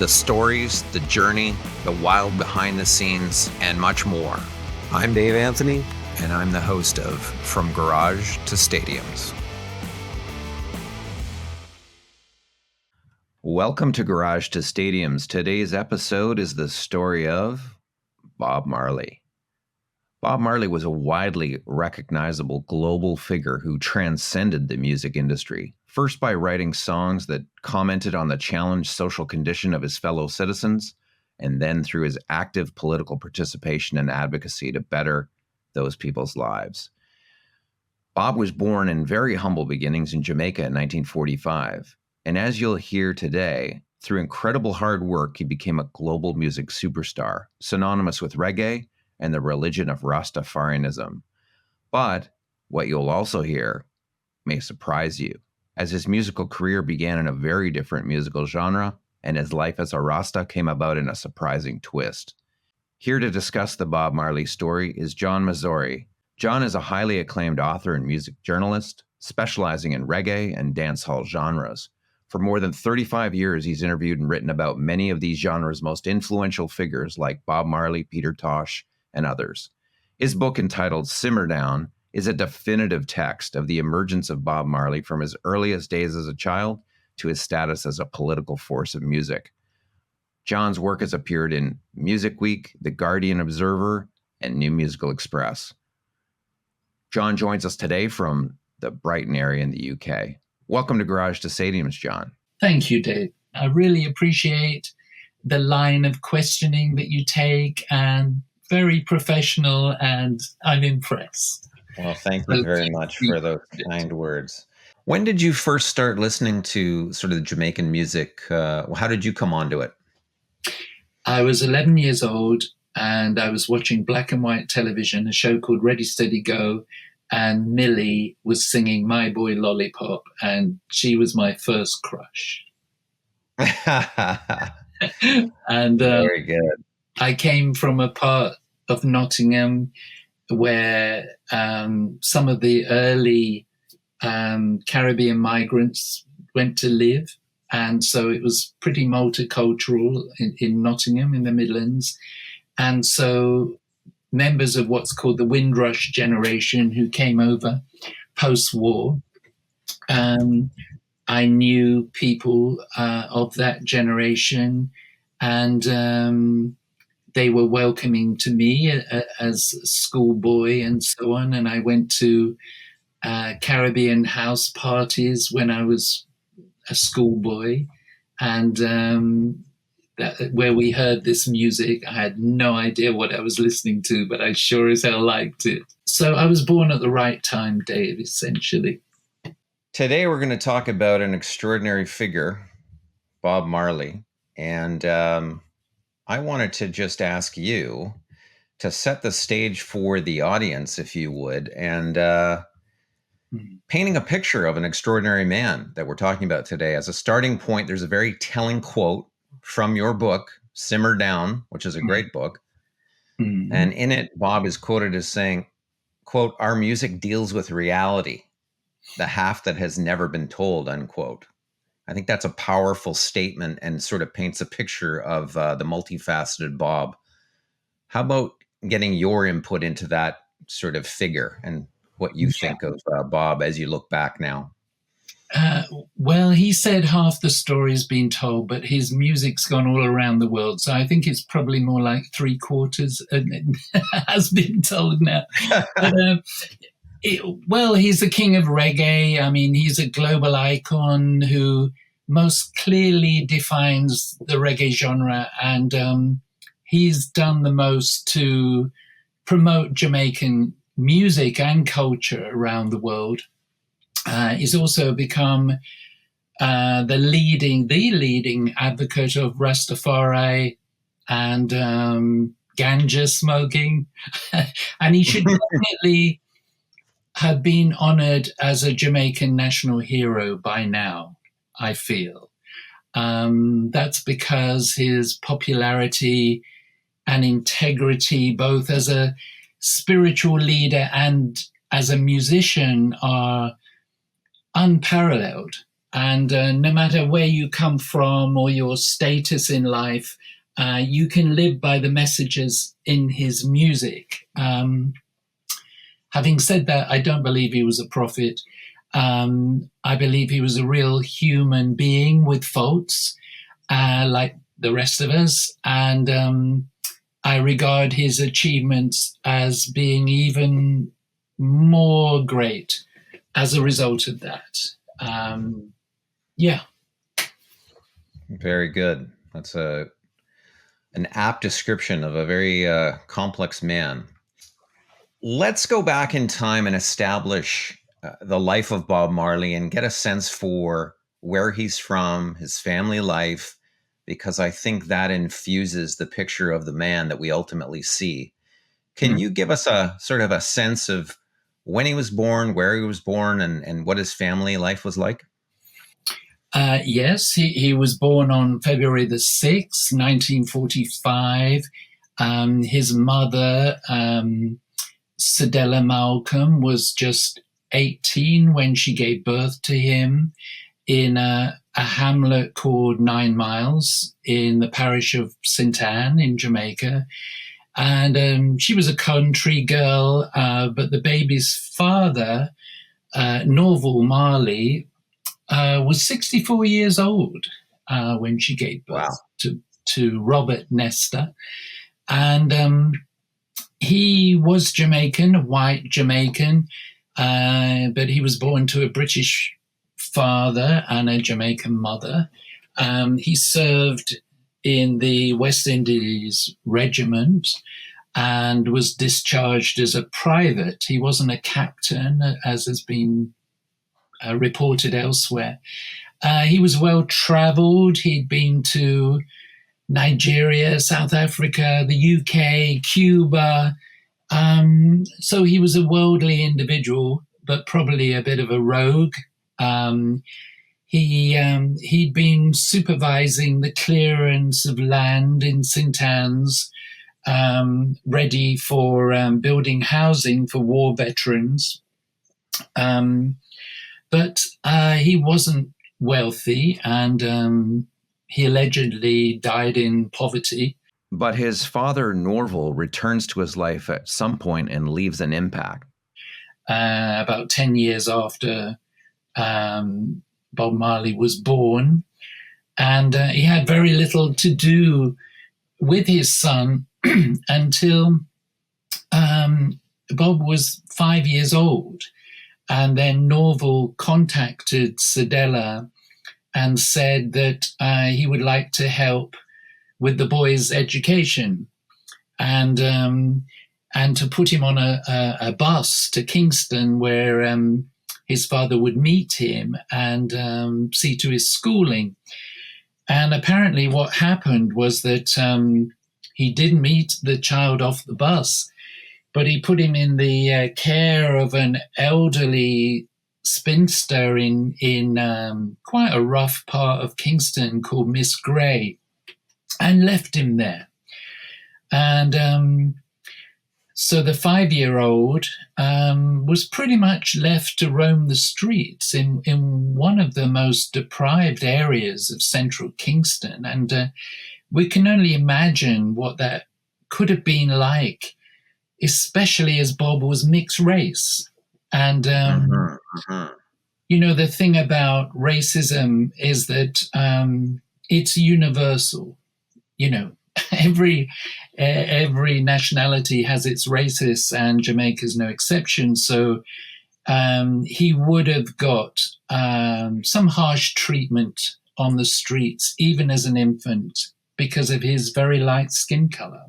the stories, the journey, the wild behind the scenes, and much more. I'm Dave Anthony, and I'm the host of From Garage to Stadiums. Welcome to Garage to Stadiums. Today's episode is the story of Bob Marley. Bob Marley was a widely recognizable global figure who transcended the music industry, first by writing songs that commented on the challenged social condition of his fellow citizens, and then through his active political participation and advocacy to better those people's lives. Bob was born in very humble beginnings in Jamaica in 1945, and as you'll hear today, through incredible hard work, he became a global music superstar, synonymous with reggae and the religion of Rastafarianism. But what you'll also hear may surprise you, as his musical career began in a very different musical genre, and his life as a Rasta came about in a surprising twist. Here to discuss the Bob Marley story is John Masouri. John is a highly acclaimed author and music journalist, specializing in reggae and dancehall genres. For more than 35 years, he's interviewed and written about many of these genres' most influential figures like Bob Marley, Peter Tosh, and others. His book, entitled Simmer Down, is a definitive text of the emergence of Bob Marley from his earliest days as a child to his status as a political force of music. John's work has appeared in Music Week, The Guardian Observer, and New Musical Express. John joins us today from the Brighton area in the UK. Welcome to Garage to Stadiums, John. Thank you, Dave. I really appreciate the line of questioning that you take, and very professional, and I'm impressed. Well, thank you very much for those kind words. When did you first start listening to sort of the Jamaican music? How did you come onto it? I was 11 years old, and I was watching black and white television, a show called Ready, Steady, Go, and Millie was singing My Boy Lollipop, and she was my first crush. And very good. I came from a part of Nottingham where some of the early Caribbean migrants went to live. And so it was pretty multicultural in Nottingham, in the Midlands. And so members of what's called the Windrush generation who came over post-war, I knew people of that generation, and they were welcoming to me as a schoolboy and so on. And I went to Caribbean house parties when I was a schoolboy, and where we heard this music. I had no idea what I was listening to, but I sure as hell liked it. So I was born at the right time, Dave, essentially. Today we're going to talk about an extraordinary figure, Bob Marley. And I wanted to just ask you to set the stage for the audience, if you would, and painting a picture of an extraordinary man that we're talking about today. As a starting point, there's a very telling quote from your book, Simmer Down, which is a great book. Mm-hmm. And in it, Bob is quoted as saying, quote, "Our music deals with reality, the half that has never been told," unquote. I think that's a powerful statement and sort of paints a picture of the multifaceted Bob. How about getting your input into that sort of figure and what you think of Bob as you look back now? Well, he said half the story's been told, but his music's gone all around the world. So I think it's probably more like 3/4 has been told now. But, he's the king of reggae. I mean, he's a global icon who most clearly defines the reggae genre, and he's done the most to promote Jamaican music and culture around the world. He's also become the leading advocate of Rastafari and ganja smoking. And he should definitely have been honored as a Jamaican national hero by now, I feel. That's because his popularity and integrity, both as a spiritual leader and as a musician, are unparalleled. And no matter where you come from or your status in life, you can live by the messages in his music. Having said that, I don't believe he was a prophet. I believe he was a real human being with faults, like the rest of us. And I regard his achievements as being even more great as a result of that. Yeah. Very good. That's an apt description of a very complex man. Let's go back in time and establish the life of Bob Marley and get a sense for where he's from, his family life, because I think that infuses the picture of the man that we ultimately see. Can you give us a sort of a sense of when he was born, where he was born, and what his family life was like? Yes, he was born on February the 6th, 1945. His mother, Cedella Malcolm, was just 18 when she gave birth to him in a hamlet called 9 Miles in the parish of St. Anne in Jamaica. And she was a country girl, but the baby's father, Norval Marley, was 64 years old when she gave birth to Robert Nesta. And he was Jamaican, a white Jamaican, but he was born to a British father and a Jamaican mother. He served in the West Indies Regiment and was discharged as a private. He wasn't a captain, as has been reported elsewhere. He was well traveled. He'd been to Nigeria, South Africa, the UK, Cuba. So he was a worldly individual, but probably a bit of a rogue. He'd been supervising the clearance of land in St. Anne's, ready for building housing for war veterans. But he wasn't wealthy, and he allegedly died in poverty. But his father, Norval, returns to his life at some point and leaves an impact. About 10 years after Bob Marley was born. And he had very little to do with his son until Bob was 5 years old. And then Norval contacted Cedella and said that he would like to help with the boy's education and to put him on a bus to Kingston where his father would meet him and see to his schooling. And apparently what happened was that he did meet the child off the bus, but he put him in the care of an elderly spinster in quite a rough part of Kingston called Miss Gray, and left him there. And so the 5-year-old was pretty much left to roam the streets in one of the most deprived areas of central Kingston. And we can only imagine what that could have been like, especially as Bob was mixed race. And, you know, the thing about racism is that it's universal. You know, every nationality has its racists, and Jamaica's no exception. So he would have got some harsh treatment on the streets, even as an infant, because of his very light skin color.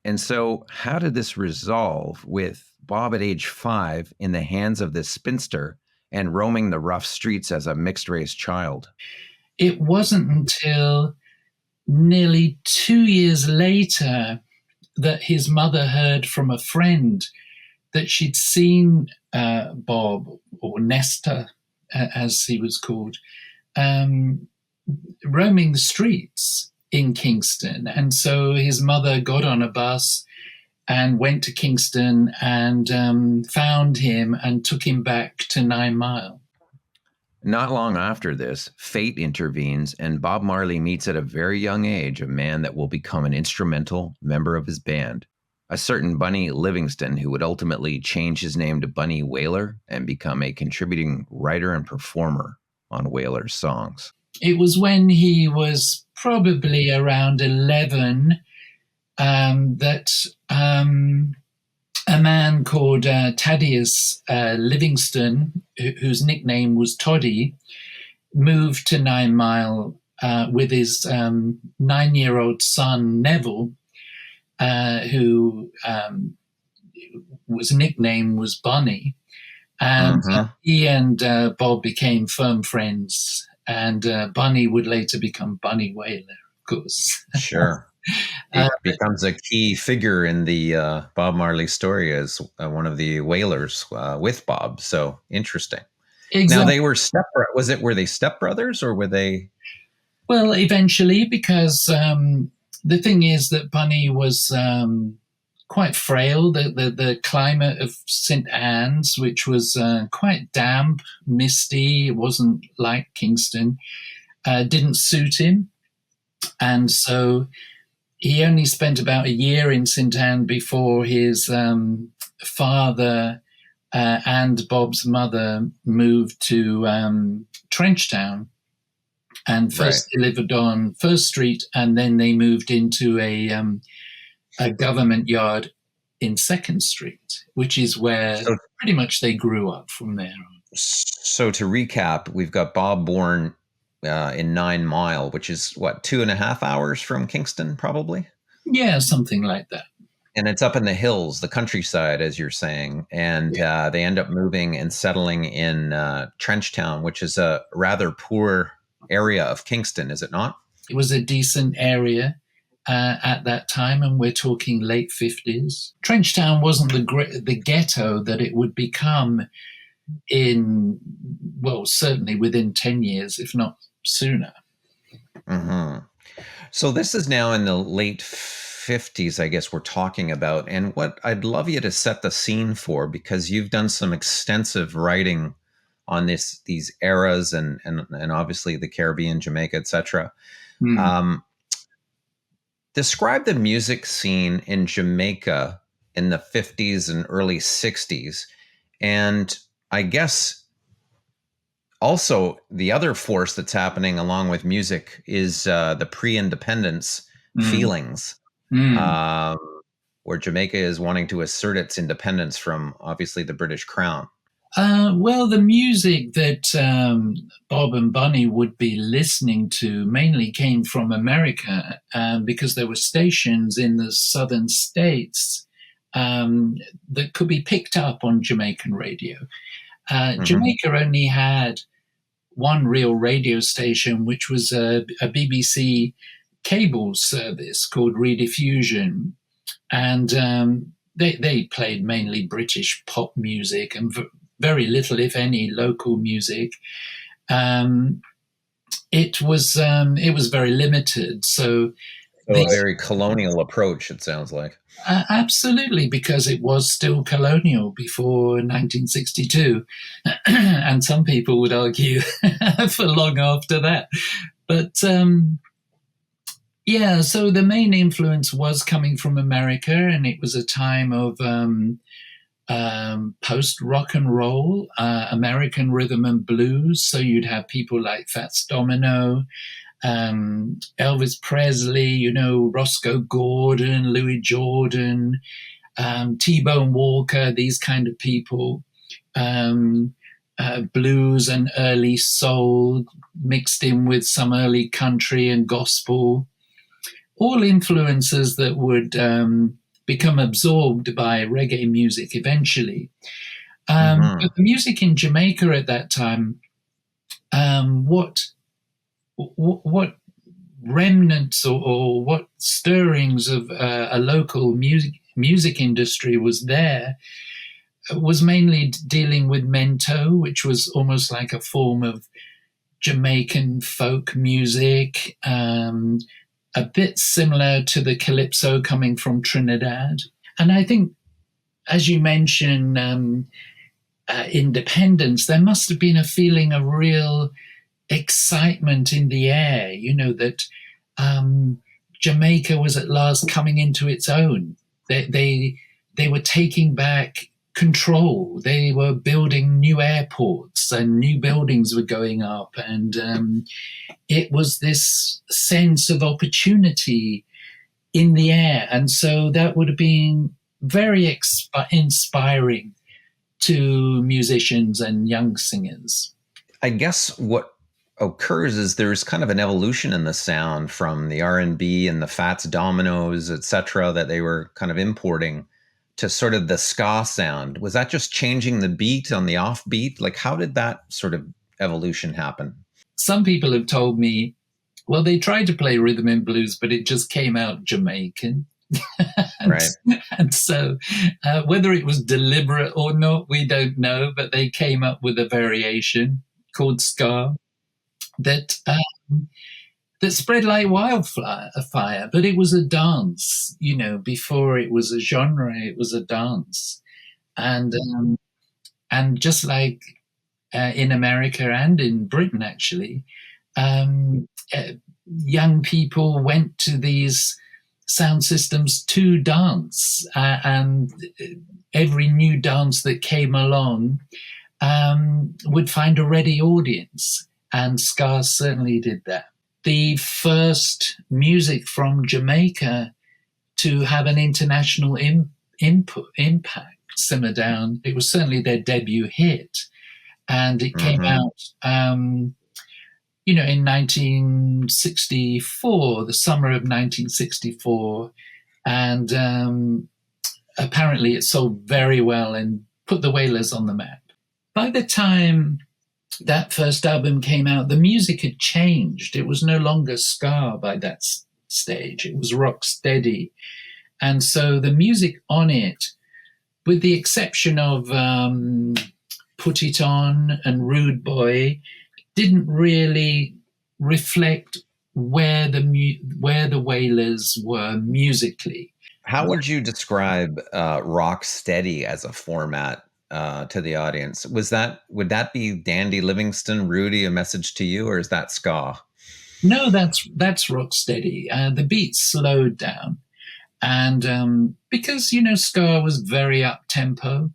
And so how did this resolve with Bob at age 5 in the hands of this spinster and roaming the rough streets as a mixed-race child? It wasn't until nearly 2 years later that his mother heard from a friend that she'd seen Bob, or Nesta, as he was called, roaming the streets in Kingston. And so his mother got on a bus and went to Kingston and found him and took him back to 9 Mile. Not long after this, fate intervenes, and Bob Marley meets at a very young age a man that will become an instrumental member of his band, a certain Bunny Livingston, who would ultimately change his name to Bunny Wailer and become a contributing writer and performer on Wailer's songs. It was when he was probably around 11 that a man called Thaddeus Livingston, whose nickname was Toddy, moved to 9 Mile with his 9-year-old son, Neville, who was nickname was Bunny. And he and Bob became firm friends. And Bunny would later become Bunny Wailer, of course. Sure. He becomes a key figure in the Bob Marley story as one of the Wailers with Bob. So interesting. Exactly. Now they were were they stepbrothers or were they? Well, eventually, because the thing is that Bunny was quite frail. The climate of St. Anne's, which was quite damp, misty, it wasn't like Kingston, didn't suit him. And so he only spent about a year in St. Anne before his father and Bob's mother moved to Trenchtown. And first they lived on First Street, and then they moved into a government yard in Second Street, which is where pretty much they grew up from there on. So to recap, we've got Bob born in 9 Mile, which is what, 2.5 hours from Kingston, probably? Yeah, something like that. And it's up in the hills, the countryside, as you're saying. And they end up moving and settling in Trenchtown, which is a rather poor area of Kingston, is it not? It was a decent area at that time, and we're talking late 50s. Trenchtown wasn't the ghetto that it would become certainly within 10 years, if not sooner. So this is now in the late 50s, I guess we're talking about. And what I'd love you to set the scene for, because you've done some extensive writing on these eras and obviously the Caribbean, Jamaica, etc. Describe the music scene in Jamaica in the 50s and early 60s. And I guess also the other force that's happening along with music is the pre-independence feelings, where Jamaica is wanting to assert its independence from obviously the British Crown. Well, the music that Bob and Bunny would be listening to mainly came from America, because there were stations in the southern states that could be picked up on Jamaican radio. Jamaica only had one real radio station, which was a BBC cable service called Rediffusion. And they played mainly British pop music and very little, if any, local music. It was very limited. So a very colonial approach, it sounds like. Absolutely, because it was still colonial before 1962. And some people would argue for long after that. But so the main influence was coming from America, and it was a time of post rock and roll, American rhythm and blues. So you'd have people like Fats Domino, Elvis Presley, Roscoe Gordon, Louis Jordan, T-Bone Walker, these kind of people, blues and early soul mixed in with some early country and gospel, all influences that would become absorbed by reggae music eventually. But the music in Jamaica at that time, what remnants or what stirrings of a local music industry was there was mainly dealing with mento, which was almost like a form of Jamaican folk music, a bit similar to the calypso coming from Trinidad. And I think, as you mentioned, independence, there must have been a feeling of real excitement in the air, that Jamaica was at last coming into its own. They were taking back control. They were building new airports and new buildings were going up. And it was this sense of opportunity in the air. And so that would have been very inspiring to musicians and young singers. I guess what occurs is there's kind of an evolution in the sound from the R&B and the Fats Dominoes, etc., that they were kind of importing to sort of the ska sound. Was that just changing the beat on the offbeat? Like, how did that sort of evolution happen? Some people have told me, well, they tried to play rhythm and blues, but it just came out Jamaican. Right. And so whether it was deliberate or not, we don't know, but they came up with a variation called ska that spread like wildfire. But it was a dance, before it was a genre, it was a dance. And just like in America and in Britain, actually, young people went to these sound systems to dance, and every new dance that came along would find a ready audience, and ska certainly did that. The first music from Jamaica to have an international impact, Simmer Down, it was certainly their debut hit, and it came out in 1964, the summer of 1964, and apparently it sold very well and put the Wailers on the map. By the time that first album came out, the music had changed. It was no longer ska by that stage. It was rock steady. And so the music on it, with the exception of Put It On and Rude Boy, didn't really reflect where the Wailers were musically. How would you describe rock steady as a format to the audience? Would that be Dandy Livingston, Rudy, A Message to You, or is that ska? No, that's rock steady. The beat slowed down, and because ska was very up tempo,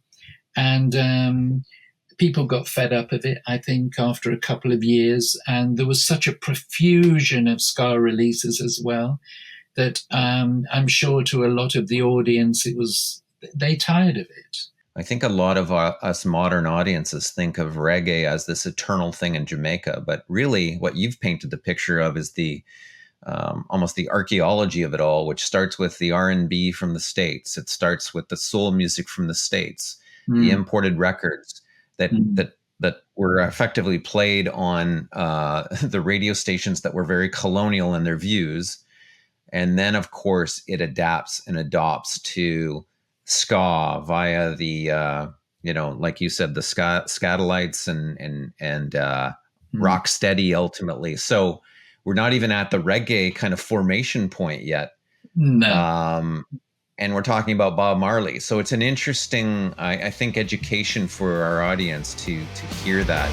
and people got fed up of it, I think, after a couple of years. And there was such a profusion of ska releases as well that I'm sure to a lot of the audience, they tired of it. I think a lot of us modern audiences think of reggae as this eternal thing in Jamaica. But really what you've painted the picture of is the almost the archaeology of it all, which starts with the R&B from the States. It starts with the soul music from the States, the imported records that were effectively played on the radio stations that were very colonial in their views. And then, of course, it adapts and adopts to ska via the, like you said, the Scatolites and rock steady ultimately. So we're not even at the reggae kind of formation point yet. No. And we're talking about Bob Marley. So it's an interesting, I think, education for our audience to hear that.